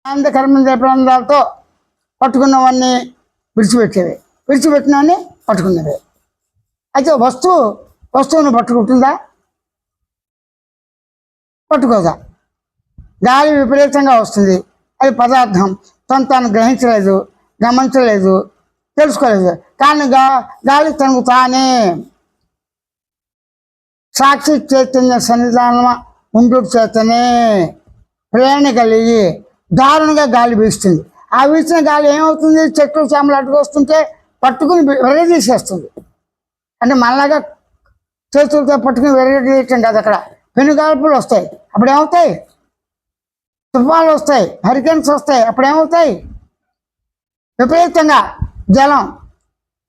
ఆనందకరమైన ప్రాంతాలతో పట్టుకున్నవన్నీ విడిచిపెట్టినవన్నీ పట్టుకున్నవి. అయితే వస్తువును పట్టుకుంటుందా? పట్టుకోదా. గాలి విపరీతంగా వస్తుంది, అది పదార్థం తాను గ్రహించలేదు, గమనించలేదు, తెలుసుకోలేదు. కానీ గాలి తనకు తానే సాక్షి చైతన్య సన్నిధానం ఉండు చేతనే ప్రేరణ కలిగి దారుణంగా గాలి వీస్తుంది. ఆ వీసిన గాలి ఏమవుతుంది? చెట్లు చేమలు అడ్డుకొస్తుంటే పట్టుకుని విరగదీసేస్తుంది. అంటే మనలాగా చేతులతో పట్టుకుని విరగదీయటం కాదు. అక్కడ పెనుగాల్పులు వస్తాయి, అప్పుడు ఏమవుతాయి? తుఫాన్లు వస్తాయి, హరికేన్స్ వస్తాయి, అప్పుడు ఏమవుతాయి? విపరీతంగా జలం,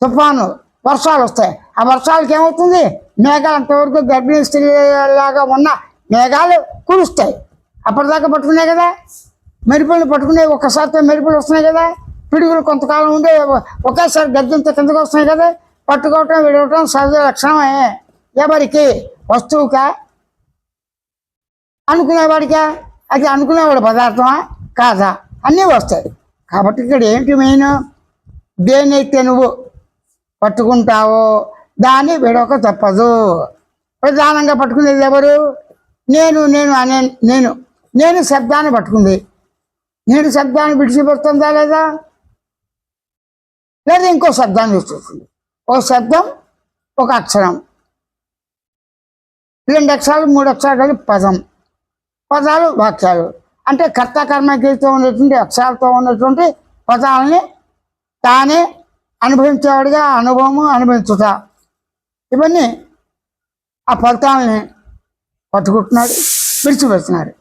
తుఫాను, వర్షాలు వస్తాయి. ఆ వర్షాలకి ఏమవుతుంది? మేఘాలు అంతవరకు గర్భిణీ స్త్రీలాగా ఉన్న మేఘాలు కురుస్తాయి. అప్పటిదాకా పట్టుకున్నాయి కదా, మెరుపులు పట్టుకునే ఒక్కసారితో మెరుపులు వస్తున్నాయి కదా, పిడుగులు కొంతకాలం ఉండే ఒకేసారి గర్జంతో కిందకు వస్తున్నాయి కదా. పట్టుకోవటం విడవటం సహజ లక్షణమే. ఎవరికి? వస్తువుకా? అనుకునేవాడికా? అది అనుకునేవాడు పదార్థమా కాదా? అన్నీ వస్తాయి. కాబట్టి ఇక్కడ ఏంటి మెయిన్? దేనైతే నువ్వు పట్టుకుంటావో దాన్ని విడవక తప్పదు. ప్రధానంగా పట్టుకునేది ఎవరు? నేను శబ్దాన్ని పట్టుకుంది. నేను శబ్దాన్ని విడిచిపెడుతుందా లేదా? లేదా ఇంకో శబ్దాన్ని విడిచిపెడుతుంది. ఒక శబ్దం, ఒక అక్షరం, 2 అక్షరాలు 3 అక్షరాలు కలిపి పదం. పదాలు వాక్యాలు. అంటే కర్త కర్మకితో ఉన్నటువంటి అక్షరాలతో ఉన్నటువంటి పదాలని తానే అనుభవించేవాడిగా అనుభవము అనుభవించుట, ఇవన్నీ ఆ ఫలితాలని పట్టుకుంటున్నాడు, విడిచిపెడుతున్నాడు.